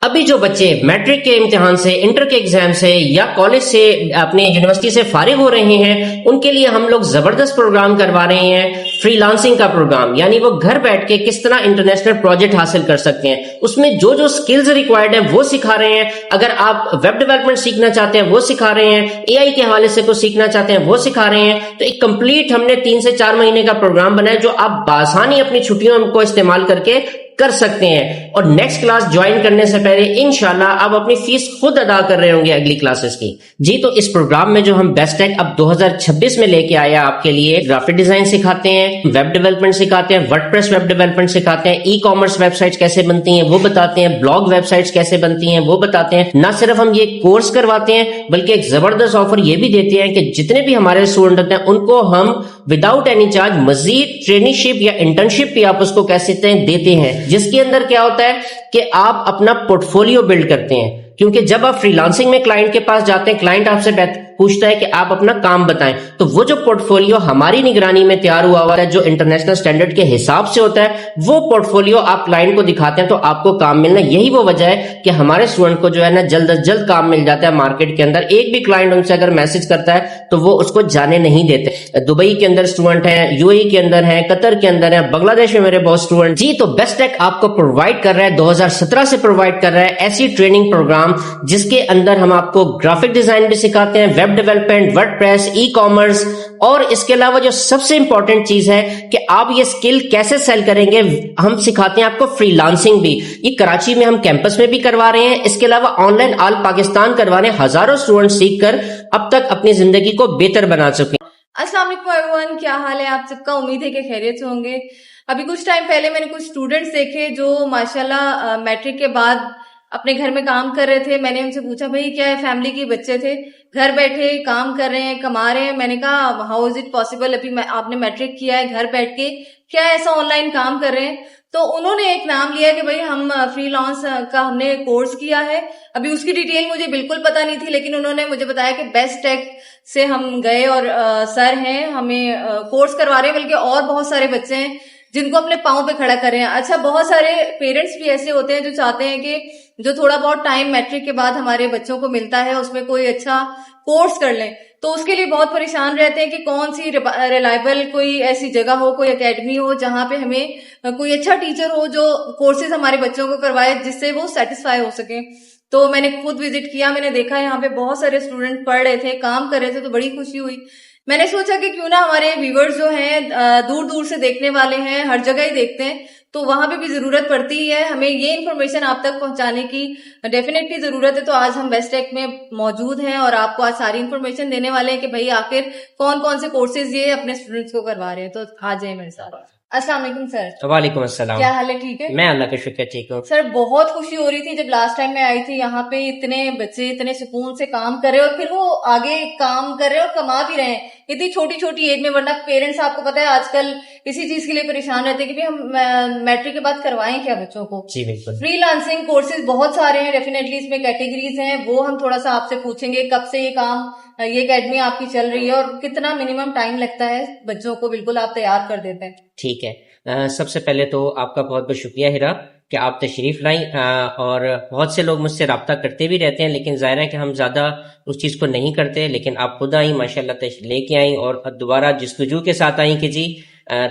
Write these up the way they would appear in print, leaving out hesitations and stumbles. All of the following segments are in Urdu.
ابھی جو بچے میٹرک کے امتحان سے، انٹر کے ایگزام سے یا کالج سے اپنے یونیورسٹی سے فارغ ہو رہے ہیں، ان کے لیے ہم لوگ زبردست پروگرام کروا رہے ہیں، فری لانسنگ کا پروگرام، یعنی وہ گھر بیٹھ کے کس طرح انٹرنیشنل پروجیکٹ حاصل کر سکتے ہیں. اس میں جو جو سکلز ریکوائرڈ ہیں وہ سکھا رہے ہیں. اگر آپ ویب ڈیولپمنٹ سیکھنا چاہتے ہیں وہ سکھا رہے ہیں، اے آئی کے حوالے سے کچھ سیکھنا چاہتے ہیں وہ سکھا رہے ہیں. تو ایک کمپلیٹ ہم نے 3 سے 4 مہینے کا پروگرام بنایا جو آپ بآسانی اپنی چھٹیوں کو استعمال کر کے کر سکتے ہیں. اور نیکسٹ کلاس جوائن کرنے سے پہلے انشاءاللہ آپ اپنی فیس خود ادا کر رہے ہوں گے اگلی کلاسز کی. جی تو اس پروگرام میں جو ہم بیسٹ ٹیک اب 2026 میں لے کے آیا آپ کے لیے، گرافک ڈیزائن سکھاتے ہیں، ویب ڈیولپمنٹ سکھاتے ہیں، ورڈ پریس ویب ڈیولپمنٹ سکھاتے ہیں، ای کامرس ویب سائٹس کیسے بنتی ہیں وہ بتاتے ہیں، بلاگ ویب سائٹس کیسے بنتی ہیں وہ بتاتے ہیں. نہ صرف ہم یہ کورس کرواتے ہیں بلکہ ایک زبردست آفر یہ بھی دیتے ہیں کہ جتنے بھی ہمارے اسٹوڈنٹ ہوتے ہیں ان کو ہم وداؤٹ اینی چارج مزید ٹریننگ شپ یا انٹرنشپ بھی آپ اس کو کہہ سکتے ہیں دیتے ہیں، جس کے اندر کیا ہوتا ہے کہ آپ اپنا پورٹ فولیو بلڈ کرتے ہیں. کیونکہ جب آپ فری لانسنگ میں کلائنٹ کے پاس جاتے ہیں، کلائنٹ آپ سے پوچھتا ہے کہ آپ اپنا کام بتائیں، تو وہ جو پورٹ فولیو ہماری نگرانی میں تیار ہوا ہوا ہے جو انٹرنیشنل سٹینڈرڈ کے حساب سے ہوتا ہے، وہ پورٹ فولیو آپ کلائنٹ کو دکھاتے ہیں تو آپ کو کام ملنا. یہی وہ وجہ ہے کہ ہمارے اسٹوڈنٹ کو جو ہے نا جلد از جلد کام مل جاتا ہے مارکیٹ کے اندر. ایک بھی کلائنٹ ان سے اگر میسج کرتا ہے تو وہ اس کو جانے نہیں دیتے. دبئی کے اندر اسٹوڈنٹ ہیں، یو اے کے اندر ہیں، قطر کے اندر ہیں، بنگلہ دیش میں میرے بہت اسٹوڈنٹ. جی تو بیسٹ ٹیک آپ کو پرووائڈ کر رہا ہے، 2017 سے پرووائڈ کر رہا ہے ایسی ٹریننگ پروگرام جس کے اندر ہم آپ کو گرافک ڈیزائن بھی سکھاتے ہیں، web development, word press, e commerce, اور اس کے علاوہ جو سب سے امپورٹنٹ چیز ہے کہ آپ یہ سکل کیسے سیل کریں گے، ہم سکھاتے ہیں آپ کو فری لانسنگ بھی. یہ کراچی میں ہم کیمپس میں بھی کروا رہے ہیں، اس کے علاوہ آن لائن آل پاکستان کروا رہے ہیں. ہزاروں اسٹوڈنٹ سیکھ کر اب تک اپنی زندگی کو بہتر بنا چکے ہیں. السلام علیکم ایوریون، کیا حال ہے آپ سب کا؟ امید ہے کہ خیریت سے ہوں گے. ابھی کچھ ٹائم پہلے میں نے کچھ اسٹوڈنٹس دیکھے جو ماشاءاللہ میٹرک کے بعد اپنے گھر میں کام کر رہے تھے. میں نے ان سے پوچھا بھائی کیا ہے، فیملی کے بچے تھے، گھر بیٹھے کام کر رہے ہیں، کما رہے ہیں. میں نے کہا ہاؤ از اٹ پاسبل، ابھی آپ نے میٹرک کیا ہے، گھر بیٹھ کے کیا ایسا آن لائن کام کر رہے ہیں؟ تو انہوں نے ایک نام لیا کہ بھائی ہم فری لانس کا ہم نے کورس کیا ہے. ابھی اس کی ڈیٹیل مجھے بالکل پتا نہیں تھی، لیکن انہوں نے مجھے بتایا کہ بیسٹ ٹیک سے ہم گئے اور سر ہیں ہمیں کورس کروا رہے ہیں، بلکہ اور بہت سارے بچے ہیں جن کو اپنے پاؤں پہ کھڑا کر رہے ہیں. اچھا، بہت سارے پیرنٹس بھی ایسے ہوتے ہیں جو چاہتے ہیں کہ جو تھوڑا بہت ٹائم میٹرک کے بعد ہمارے بچوں کو ملتا ہے اس میں کوئی اچھا کورس کر لیں، تو اس کے لیے بہت پریشان رہتے ہیں کہ کون سی ریلائبل کوئی ایسی جگہ ہو، کوئی اکیڈمی ہو جہاں پہ ہمیں کوئی اچھا ٹیچر ہو جو کورسز ہمارے بچوں کو کروائے جس سے وہ سیٹسفائی ہو سکے. تو میں نے خود وزٹ کیا، میں نے دیکھا یہاں پہ بہت سارے اسٹوڈنٹ پڑھ رہے تھے، کام کر رہے تھے، تو بڑی خوشی ہوئی. میں نے سوچا کہ کیوں نہ ہمارے ویورز جو ہیں دور دور سے دیکھنے والے ہیں، ہر جگہ ہی دیکھتے ہیں، تو وہاں پہ بھی ضرورت پڑتی ہے ہمیں یہ انفارمیشن آپ تک پہنچانے کی ڈیفینیٹلی ضرورت ہے. تو آج ہم بیسٹ ٹیک میں موجود ہیں اور آپ کو آج ساری انفارمیشن دینے والے ہیں کہ بھائی آخر کون کون سے کورسز یہ اپنے اسٹوڈنٹس کو کروا رہے ہیں. تو آ جائیں میرے ساتھ. السلام علیکم سر. وعلیکم السلام. کیا حال ہے؟ ٹھیک ہے؟ میں اللہ کا شکر ٹھیک ہوں. سر بہت خوشی ہو رہی تھی جب لاسٹ ٹائم میں آئی تھی یہاں پہ، اتنے بچے اتنے سکون سے کام کر رہے اور پھر وہ آگے کام کر رہے اور کما بھی رہے ہیں اتنی چھوٹی چھوٹی ایج میں. ورنہ پیرنٹس آپ کو پتا ہے آج کل اسی چیز کے لیے پریشان رہتے ہیں کہ ہم میٹرک کے بعد کروائیں کیا بچوں کو. جی بالکل. فری لانسنگ کورسز بہت سارے ہیں، ڈیفینیٹلی اس میں کیٹیگریز ہیں، وہ ہم تھوڑا سا آپ سے پوچھیں گے کب سے یہ کام یہ اکیڈمی آپ کی چل رہی ہے اور کتنا منیمم ٹائم لگتا ہے بچوں کو بالکل آپ تیار کر دیتے ہیں. ٹھیک ہے. سب سے پہلے تو آپ کا بہت بہت شکریہ ہیرا کہ آپ تشریف لائیں، اور بہت سے لوگ مجھ سے رابطہ کرتے بھی رہتے ہیں لیکن ظاہر ہے کہ ہم زیادہ اس چیز کو نہیں کرتے، لیکن آپ خود آئیں، ماشاءاللہ لے کے آئیں اور دوبارہ جستجو کے ساتھ آئیں کہ جی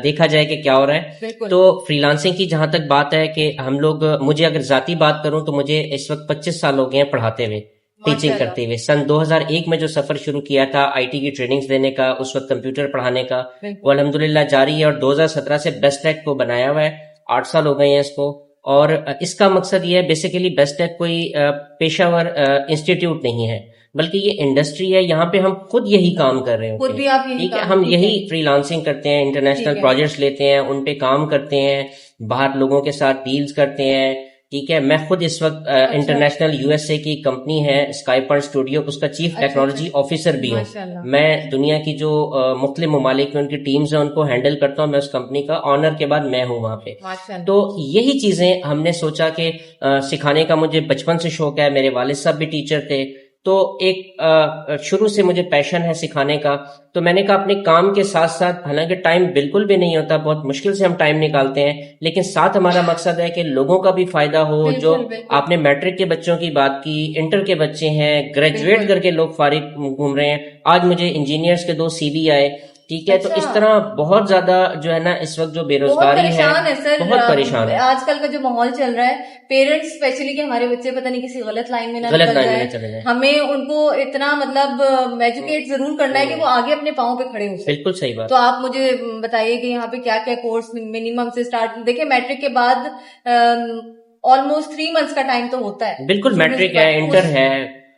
دیکھا جائے کہ کیا ہو رہا ہے. تو فری لانسنگ کی جہاں تک بات ہے کہ ہم لوگ، مجھے اگر ذاتی بات کروں تو مجھے اس وقت 25 سال ہو گئے ہیں پڑھاتے ہوئے، ٹیچنگ کرتے ہوئے. سن 2001 میں جو سفر شروع کیا تھا آئی ٹی کی ٹریننگز دینے کا، اس وقت کمپیوٹر پڑھانے کا، وہ الحمدللہ جاری ہے اور 2017 سے بیسٹ ٹیک کو بنایا ہوا ہے. 8 سال ہو گئے ہیں اس کو. اور اس کا مقصد یہ ہے بیسیکلی بیسٹ ٹیک کوئی پیشہ ور انسٹیٹیوٹ نہیں ہے بلکہ یہ انڈسٹری ہے. یہاں پہ ہم خود یہی کام کر رہے ہیں. ٹھیک ہے، ہم یہی فری لانسنگ کرتے ہیں، انٹرنیشنل پروجیکٹس لیتے ہیں، ان پہ کام کرتے ہیں، باہر لوگوں کے ساتھ ڈیلز کرتے ہیں. ٹھیک ہے، میں خود اس وقت انٹرنیشنل یو ایس اے کی کمپنی ہے اسکائی پوائنٹ اسٹوڈیو، اس کا چیف ٹیکنالوجی آفیسر بھی ہوں. میں دنیا کی جو مختلف ممالک میں ان کی ٹیمز ہیں ان کو ہینڈل کرتا ہوں. میں اس کمپنی کا آنر کے بعد میں ہوں وہاں پہ. تو یہی چیزیں ہم نے سوچا کہ سکھانے کا مجھے بچپن سے شوق ہے. میرے والد صاحب بھی ٹیچر تھے، تو ایک شروع سے مجھے پیشن ہے سکھانے کا، تو میں نے کہا اپنے کام کے ساتھ ساتھ، حالانکہ ٹائم بالکل بھی نہیں ہوتا، بہت مشکل سے ہم ٹائم نکالتے ہیں، لیکن ساتھ ہمارا مقصد ہے کہ لوگوں کا بھی فائدہ ہو. جو آپ نے میٹرک کے بچوں کی بات کی، انٹر کے بچے ہیں، گریجویٹ کر کے لوگ فارغ گھوم رہے ہیں. آج مجھے انجینئرز کے 2 CV آئے، ٹھیک ہے. تو اس طرح بہت زیادہ جو ہے نا اس وقت جو بے روزگاری ہے بہت پریشان ہے. آج کل کا جو ماحول چل رہا ہے، پیرنٹس اسپیشلی کہ ہمارے بچے پتہ نہیں کسی غلط لائن میں نہ نکل جائے، ہمیں ان کو اتنا مطلب ایجوکیٹ ضرور کرنا ہے کہ وہ آگے اپنے پاؤں پہ کھڑے ہو سکیں. بالکل صحیح بات. تو آپ مجھے بتائیے کہ یہاں پہ کیا کیا کورس منیمم سے اسٹارٹ. دیکھیں میٹرک کے بعد آلموسٹ 3 months کا ٹائم تو ہوتا ہے. بالکل، میٹرک ہے، انٹر ہے،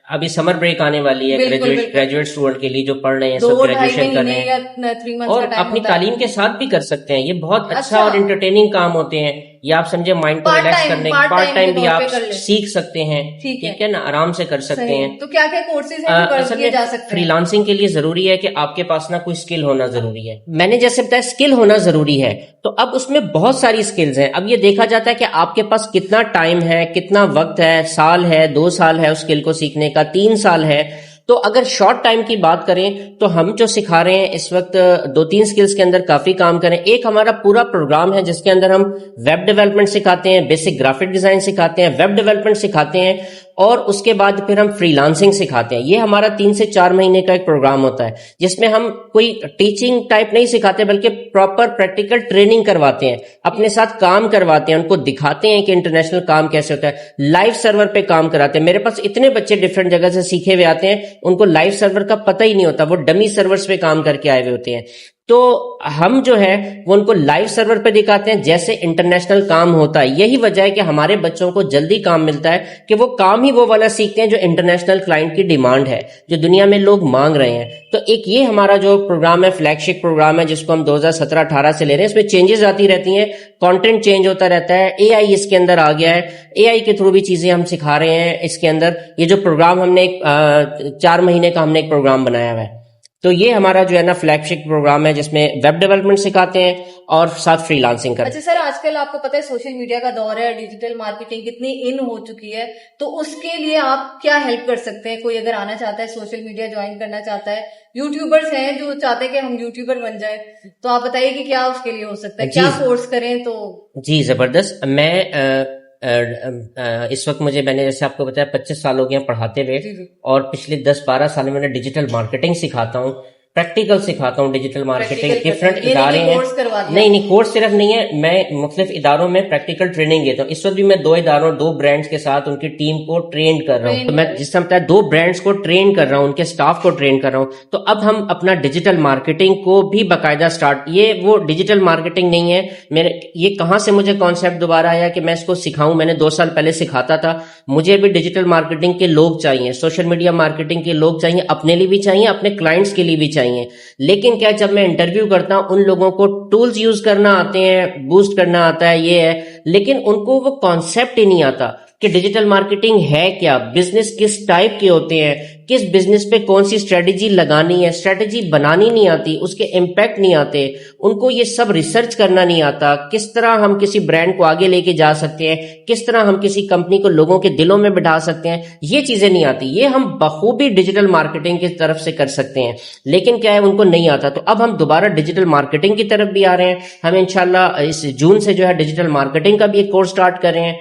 ابھی سمر بریک آنے والی ہے گریجویٹ اسٹوڈنٹ کے لیے جو پڑھ رہے ہیں، سب گریجویشن کر رہے ہیں اور اپنی تعلیم کے ساتھ بھی کر سکتے ہیں. یہ بہت اچھا اور انٹرٹیننگ کام ہوتے ہیں. یہ آپ سمجھے مائنڈ کو ریلیکس کرنے کے پارٹ ٹائم بھی آپ سیکھ سکتے ہیں، ٹھیک ہے نا، آرام سے کر سکتے ہیں. تو کیا کیا کورسز ہیں جو جا سکتے ہیں؟ فری لانسنگ کے لیے ضروری ہے کہ آپ کے پاس نا کوئی اسکل ہونا ضروری ہے. میں نے جیسے بتایا اسکل ہونا ضروری ہے، تو اب اس میں بہت ساری اسکلز ہیں. اب یہ دیکھا جاتا ہے کہ آپ کے پاس کتنا ٹائم ہے، کتنا وقت ہے، سال ہے، 2 سال ہے اس اسکل کو سیکھنے کا، 3 سال ہے. تو اگر شارٹ ٹائم کی بات کریں تو ہم جو سکھا رہے ہیں اس وقت 2-3 سکلز کے اندر کافی کام کریں. ایک ہمارا پورا پروگرام ہے جس کے اندر ہم ویب ڈیولپمنٹ سکھاتے ہیں، بیسک گرافک ڈیزائن سکھاتے ہیں، ویب ڈیولپمنٹ سکھاتے ہیں، اور اس کے بعد پھر ہم فری لانسنگ سکھاتے ہیں. یہ ہمارا 3 سے 4 مہینے کا ایک پروگرام ہوتا ہے جس میں ہم کوئی ٹیچنگ ٹائپ نہیں سکھاتے بلکہ پراپر پریکٹیکل ٹریننگ کرواتے ہیں، اپنے ساتھ کام کرواتے ہیں، ان کو دکھاتے ہیں کہ انٹرنیشنل کام کیسے ہوتا ہے. لائیو سرور پہ کام کراتے ہیں. میرے پاس اتنے بچے ڈفرینٹ جگہ سے سیکھے ہوئے آتے ہیں، ان کو لائیو سرور کا پتہ ہی نہیں ہوتا، وہ ڈمی سرورز پہ کام کر کے آئے ہوئے ہوتے ہیں. تو ہم جو ہے وہ ان کو لائیو سرور پہ دکھاتے ہیں جیسے انٹرنیشنل کام ہوتا ہے. یہی وجہ ہے کہ ہمارے بچوں کو جلدی کام ملتا ہے کہ وہ کام ہی وہ والا سیکھتے ہیں جو انٹرنیشنل کلائنٹ کی ڈیمانڈ ہے، جو دنیا میں لوگ مانگ رہے ہیں. تو ایک یہ ہمارا جو پروگرام ہے، فلیگ شپ پروگرام ہے، جس کو ہم 2017-18 سے لے رہے ہیں. اس میں چینجز آتی رہتی ہیں، کانٹینٹ چینج ہوتا رہتا ہے. AI اس کے اندر آ گیا ہے، AI کے تھرو بھی چیزیں ہم سکھا رہے ہیں اس کے اندر. یہ جو پروگرام ہم نے 4 مہینے کا ہم نے ایک پروگرام بنایا ہوا ہے. تو یہ ہمارا جو ہے نا فلیگ شپ پروگرام ہے جس میں ویب ڈیولپمنٹ سکھاتے ہیں اور ساتھ فری لانسنگ کرتے ہیں. اچھا سر، آج کل آپ کو پتہ ہے سوشل میڈیا کا دور ہے، ڈیجیٹل مارکیٹنگ کتنی ان ہو چکی ہے، تو اس کے لیے آپ کیا ہیلپ کر سکتے ہیں؟ کوئی اگر آنا چاہتا ہے، سوشل میڈیا جوائن کرنا چاہتا ہے، یوٹیوبرز ہیں جو چاہتے ہیں کہ ہم یوٹیوبر بن جائیں، تو آپ بتائیے کہ کیا اس کے لیے ہو سکتا ہے، کیا کورس کریں؟ تو جی زبردست. میں اس وقت میں نے جیسے آپ کو بتایا 25 سال ہو گئے پڑھاتے ہوئے، اور پچھلے 10-12 سال میں ڈیجیٹل مارکیٹنگ سکھاتا ہوں، پریکٹیکل سکھاتا ہوں ڈیجیٹل مارکیٹنگ. ڈفرینٹ ادارے ہیں، نہیں کورس صرف نہیں ہے، میں مختلف اداروں میں پریکٹیکل ٹریننگ دیتا ہوں. اس وقت بھی میں 2 اداروں 2 برانڈز کے ساتھ ان کی ٹیم کو ٹرین کر رہا ہوں. تو میں جس طرح بتایا 2 برانڈز کو ٹرین کر رہا ہوں، ان کے سٹاف کو ٹرین کر رہا ہوں. تو اب ہم اپنا ڈیجیٹل مارکیٹنگ کو بھی باقاعدہ سٹارٹ، یہ وہ ڈیجیٹل مارکیٹنگ نہیں ہے، یہ کہاں سے مجھے کانسیپٹ دوبارہ آیا کہ میں اس کو سکھاؤں. میں نے 2 سال پہلے سکھاتا تھا. مجھے بھی ڈیجیٹل مارکیٹنگ کے لوگ چاہیے، سوشل میڈیا مارکیٹنگ کے لوگ چاہیے، اپنے لیے بھی چاہیے، اپنے کلائنٹس کے لیے بھی چاہیے. لیکن کیا جب میں انٹرویو کرتا ہوں ان لوگوں کو ٹولز یوز کرنا آتے ہیں، بوسٹ کرنا آتا ہے، یہ ہے، لیکن ان کو وہ کانسیپٹ ہی نہیں آتا کہ ڈیجیٹل مارکیٹنگ ہے کیا، بزنس کس ٹائپ کے ہوتے ہیں، کس بزنس پہ کون سی اسٹریٹجی لگانی ہے، اسٹریٹجی بنانی نہیں آتی، اس کے امپیکٹ نہیں آتے، ان کو یہ سب ریسرچ کرنا نہیں آتا، کس طرح ہم کسی برانڈ کو آگے لے کے جا سکتے ہیں، کس طرح ہم کسی کمپنی کو لوگوں کے دلوں میں بٹھا سکتے ہیں، یہ چیزیں نہیں آتی. یہ ہم بخوبی ڈیجیٹل مارکیٹنگ کی طرف سے کر سکتے ہیں، لیکن کیا ہے ان کو نہیں آتا. تو اب ہم دوبارہ ڈیجیٹل مارکیٹنگ کی طرف بھی آ رہے ہیں. ہم انشاءاللہ اس جون سے جو ہے ڈیجیٹل مارکیٹنگ کا بھی ایک کورس سٹارٹ کر رہے ہیں.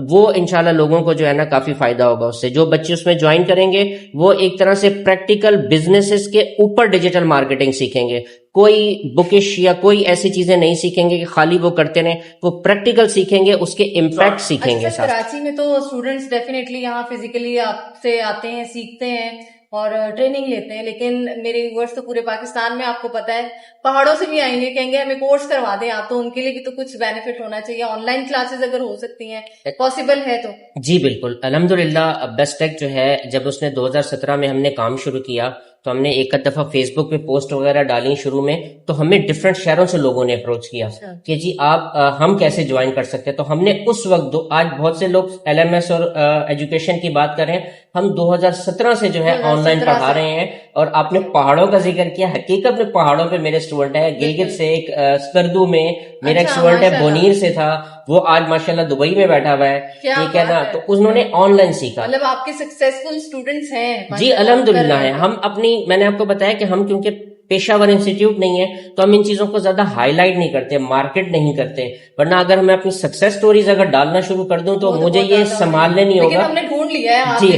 وہ انشاءاللہ لوگوں کو جو ہے نا کافی فائدہ ہوگا اس سے. جو بچے اس میں جوائن کریں گے وہ ایک طرح سے پریکٹیکل بزنسز کے اوپر ڈیجیٹل مارکیٹنگ سیکھیں گے. کوئی بکش یا کوئی ایسی چیزیں نہیں سیکھیں گے کہ خالی وہ کرتے رہیں، وہ پریکٹیکل سیکھیں گے، اس کے امپیکٹ سیکھیں گے. کراچی میں تو اسٹوڈنٹس ڈیفینیٹلی یہاں فزیکلی آپ سے آتے ہیں، سیکھتے ہیں اور ٹریننگ لیتے ہیں، لیکن میرے ویورز تو پورے پاکستان میں آپ کو پتا ہے پہاڑوں سے بھی آئیں گے، کہیں گے ہمیں کورس کروا دیں آپ. تو ان کے لیے بھی تو کچھ بینیفٹ ہونا چاہیے. آن لائن کلاسز اگر ہو سکتی ہیں، پاسبل ہے تو؟ جی بالکل. الحمدللہ بیسٹ ٹیک جو ہے، جب اس نے 2017 میں ہم نے کام شروع کیا تو ہم نے ایک دفعہ فیس بک پہ پوسٹ وغیرہ ڈالی شروع میں، تو ہمیں ڈفرینٹ شہروں سے لوگوں نے اپروچ کیا کہ جی آپ ہم کیسے جوائن کر سکتے ہیں. تو ہم نے اس وقت آج بہت سے لوگ LMS اور ایجوکیشن کی بات کریں ہم 2017 سے جو ہے آن لائن پڑھا رہے ہیں. اور آپ نے پہاڑوں کا ذکر کیا, حقیقت میں پہاڑوں پہ میرے اسٹوڈنٹ ہیں. گلگت سے ایک اسکردو میں میرا ایک اسٹوڈنٹ ہے, بونیر سے تھا, وہ آج ماشاءاللہ دبئی میں بیٹھا ہوا ہے. ٹھیک ہے نا, تو انہوں نے آن لائن سیکھا. مطلب آپ کے سکسیسفل اسٹوڈنٹس ہیں جی الحمدللہ ہے. ہم اپنی, میں نے آپ کو بتایا کہ ہم کیونکہ پیشہ ور انسٹیٹیوٹ نہیں ہے تو ہم ان چیزوں کو زیادہ ہائی لائٹ نہیں کرتے, مارکیٹ نہیں کرتے, ورنہ اگر میں اپنی سکسیس سٹوریز اگر ڈالنا شروع کر دوں تو مجھے یہ سنبھالنے نہیں ہوگا. ہم نے ڈھونڈ لیا ہے جی,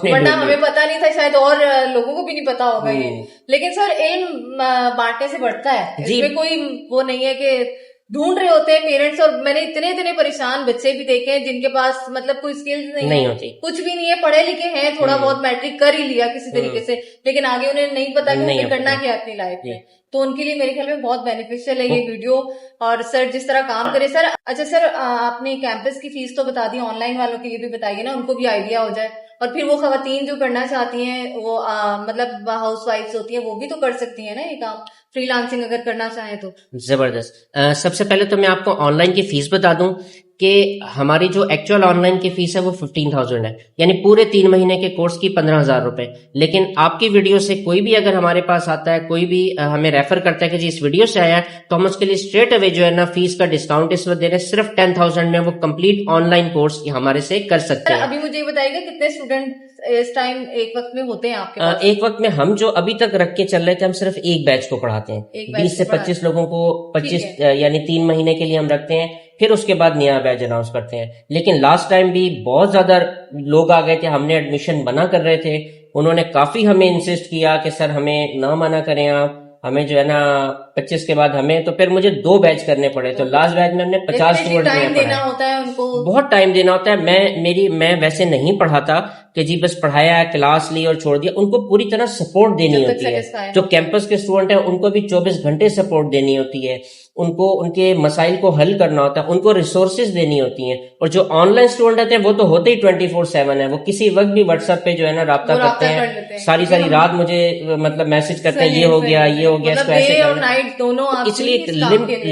ورنہ ہمیں پتا نہیں تھا, شاید اور لوگوں کو بھی نہیں پتا ہوگا یہ. لیکن سر علم بانٹنے سے بڑھتا ہے, اس میں کوئی وہ نہیں ہے کہ ڈھونڈ رہے ہوتے ہیں پیرنٹس. اور میں نے اتنے پریشان بچے بھی دیکھے ہیں جن کے پاس مطلب کوئی اسکلز نہیں ہوتی, کچھ بھی نہیں ہے, پڑھے لکھے ہیں, تھوڑا بہت میٹرک کر ہی لیا کسی طریقے سے, لیکن آگے انہیں نہیں پتا کہ انہیں کرنا کیا اپنی لائف میں. تو ان کے لیے میرے خیال میں بہت بینیفیشیل ہے یہ ویڈیو. اور سر جس طرح کام کرے سر. اچھا سر, آپ نے کیمپس کی فیس تو بتا دی, آن لائن والوں کے لیے بھی بتائیے نا, ان کو بھی آئیڈیا ہو جائے. اور پھر وہ خواتین جو کرنا چاہتی ہیں, وہ مطلب ہاؤس وائفز ہوتی ہیں, وہ بھی تو کر سکتی ہیں نا یہ کام, فری لانسنگ اگر کرنا چاہیں تو. زبردست. سب سے پہلے تو میں آپ کو آن لائن کی فیس بتا دوں کہ ہماری جو ایکچوئل آن لائن کی فیس ہے وہ 15,000 ہے, یعنی پورے 3 مہینے کے کورس کی 15,000 روپے. لیکن آپ کی ویڈیو سے کوئی بھی اگر ہمارے پاس آتا ہے, کوئی بھی ہمیں ریفر کرتا ہے کہ جی اس ویڈیو سے آیا ہے, تو ہم اس کے لیے اسٹریٹ اوے جو ہے نا فیس کا ڈسکاؤنٹ اس وقت دے رہے ہیں. صرف 10,000 میں وہ کمپلیٹ آن لائن کورس ہمارے سے کر سکتے ہیں. ابھی مجھے یہ بتائیے گا کتنے اسٹوڈنٹ اس ٹائم ایک وقت میں ہوتے ہیں آپ کے پاس؟ ایک وقت میں ہم جو ابھی تک رکھ کے چل رہے تھے, ہم صرف ایک بیچ کو پڑھاتے ہیں. 20 سے 25 لوگوں کو 25 یعنی 3 مہینے کے لیے ہم رکھتے ہیں, پھر اس کے بعد نیا بیچ اناؤنس کرتے ہیں. لیکن لاسٹ ٹائم بھی بہت زیادہ لوگ آ گئے تھے, ہم نے ایڈمیشن منع کر رہے تھے, انہوں نے کافی ہمیں انسسٹ کیا کہ سر ہمیں نہ منع کریں آپ, ہمیں جو ہے نا 25 کے بعد ہمیں, تو پھر مجھے 2 بیچ کرنے پڑے. تو لاسٹ بیچ میں ہم نے 50 اسٹوڈنٹ دینا ہوتا ہے ان کو, بہت ٹائم دینا ہوتا ہے. میں ویسے نہیں پڑھاتا کہ جی بس پڑھایا, کلاس لی اور چھوڑ دیا. ان کو پوری طرح سپورٹ دینی ہوتی ہے. جو کیمپس کے اسٹوڈنٹ ہیں ان کو بھی 24 گھنٹے سپورٹ دینی ہوتی ہے, ان کو ان کے مسائل کو حل کرنا ہوتا ہے, ان کو ریسورسز دینی ہوتی ہیں. اور جو آن لائن اسٹوڈنٹ ہوتے ہیں وہ تو ہوتے ہی 24/7 ہے, وہ کسی وقت بھی واٹس ایپ پہ جو ہے نا رابطہ کرتے ہیں, ساری رات مجھے مطلب میسج کرتے ہیں یہ ہو گیا یہ ہو گیا, اس کو ایسے کرنا. اس لیے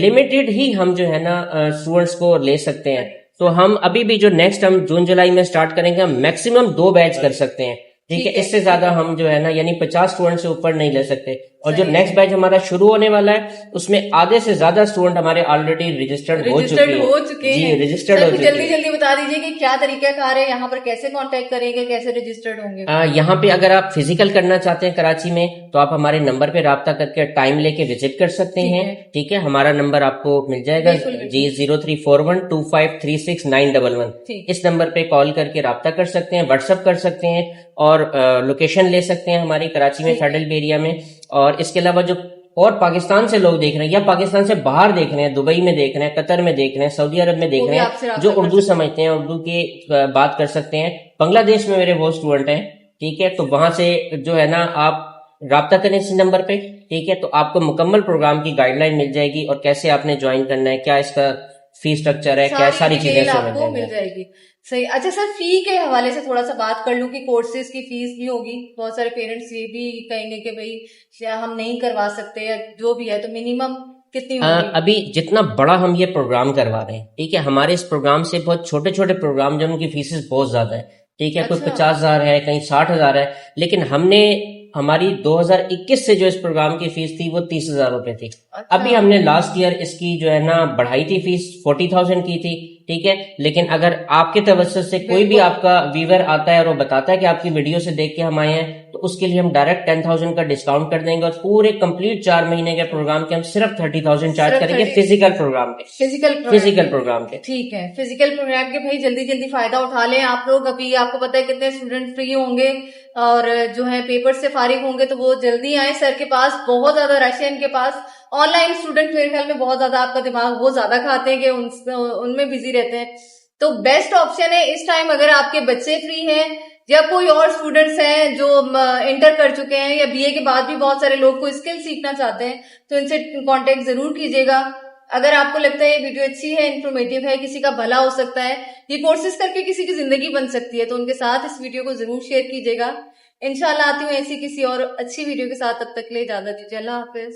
لمیٹڈ ہی ہم جو ہے نا اسٹوڈنٹس کو لے سکتے ہیں. تو ہم ابھی بھی جو نیکسٹ ہم جون جولائی میں سٹارٹ کریں گے, ہم میکسیمم 2 بیچ کر سکتے ہیں. ٹھیک ہے, اس سے زیادہ ہم جو ہے نا یعنی 50 اسٹوڈنٹ سے اوپر نہیں لے سکتے. اور جو نیکسٹ بیچ ہمارا شروع ہونے والا ہے اس میں آدھے سے زیادہ اسٹوڈنٹ ہمارے آلریڈی رجسٹرڈ ہو چکے ہیں. جی رجسٹرڈ ہو چکے ہیں. جلدی بتا دیجیے کہ کیا طریقہ کار ہے, یہاں پر کیسے کانٹیکٹ کریں گے, کیسے رجسٹرڈ ہوں گے. یہاں پہ اگر آپ فزیکل کرنا چاہتے ہیں کراچی میں تو آپ ہمارے نمبر پہ رابطہ کر کے ٹائم لے کے وزٹ کر سکتے ہیں. ٹھیک ہے, ہمارا نمبر آپ کو مل جائے گا جی 034125369111. اس نمبر پہ کال کر کے رابطہ کر سکتے ہیں, واٹس ایپ کر سکتے ہیں, اور لوکیشن لے سکتے ہیں ہماری کراچی میں فیڈرل ایریا میں. اور اس کے علاوہ جو اور پاکستان سے لوگ دیکھ رہے ہیں یا پاکستان سے باہر دیکھ رہے ہیں, دبئی میں دیکھ رہے ہیں, قطر میں دیکھ رہے ہیں, سعودی عرب میں دیکھ رہے ہیں, جو اردو سمجھتے ہیں اردو کی بات کر سکتے ہیں. بنگلہ دیش میں میرے وہ اسٹوڈنٹ ہیں. ٹھیک ہے, تو وہاں سے جو ہے نا آپ رابطہ کریں اس نمبر پہ. ٹھیک ہے, تو آپ کو مکمل پروگرام کی گائیڈ لائن مل جائے گی, اور کیسے آپ نے جوائن کرنا ہے, کیا اس کا فی سٹرکچر ہے, کیا ساری چیزیں آپ کو مل جائے گی. صحیح. اچھا سر, فی کے حوالے سے تھوڑا سا بات کر لوں کہ کورسز کی فیس بھی ہوگی. بہت سارے پیرنٹس یہ بھی کہیں گے کہ بھائی ہم نہیں کروا سکتے, یا جو بھی ہے, تو منیمم کتنی ہوگی؟ ابھی جتنا بڑا ہم یہ پروگرام کروا رہے ہیں, ٹھیک ہے, ہمارے اس پروگرام سے بہت چھوٹے چھوٹے پروگرام جو ان کی فیسز بہت زیادہ ہے. ٹھیک ہے, کوئی 50,000 ہے, کہیں 60,000 ہے, لیکن ہم نے ہماری 2021 سے جو اس پروگرام کی فیس تھی وہ 30,000 روپے تھی. ابھی ہم نے لاسٹ ایئر اس کی جو ہے نا بڑھائی تھی, فیس 40,000 کی تھی. ٹھیک ہے, لیکن اگر آپ کے توسط سے کوئی بھی آپ کا ویور آتا ہے اور وہ بتاتا ہے کہ آپ کی ویڈیو سے دیکھ کے ہم آئے ہیں, تو اس کے لیے ہم ڈائریکٹ 10,000 کا ڈسکاؤنٹ کر دیں گے, اور پورے کمپلیٹ 4 مہینے کے پروگرام کے ہم صرف 30,000 چارج کریں گے فزیکل پروگرام پہ. فزیکل پروگرام پہ. ٹھیک ہے, فزیکل پروگرام کے بھائی جلدی فائدہ اٹھا لیں آپ لوگ. ابھی آپ کو پتا ہے کتنے اسٹوڈنٹ فری ہوں گے اور جو ہے پیپر سے فارغ ہوں گے, تو وہ جلدی آئیں سر کے پاس. بہت زیادہ رش ہے ان کے پاس. آن لائن اسٹوڈنٹ میرے خیال میں بہت زیادہ آپ کا دماغ وہ زیادہ کھاتے ہیں کہ ان میں بزی رہتے ہیں. تو بیسٹ آپشن ہے اس ٹائم, اگر آپ کے بچے فری ہیں یا کوئی اور اسٹوڈنٹس ہیں جو انٹر کر چکے ہیں, یا بی اے کے بعد بھی بہت سارے لوگ کوئی اسکل سیکھنا چاہتے ہیں, تو ان سے کانٹیکٹ ضرور کیجیے گا. اگر آپ کو لگتا ہے یہ ویڈیو اچھی ہے, انفارمیٹیو ہے, کسی کا بھلا ہو سکتا ہے, یہ کورسز کر کے کسی کی زندگی بن سکتی ہے, تو ان کے ساتھ اس ویڈیو کو ضرور شیئر کیجیے گا. انشاءاللہ آتی ہوں ایسی کسی اور اچھی ویڈیو کے ساتھ, تب تک لے اجازت دیجیے. اللہ حافظ.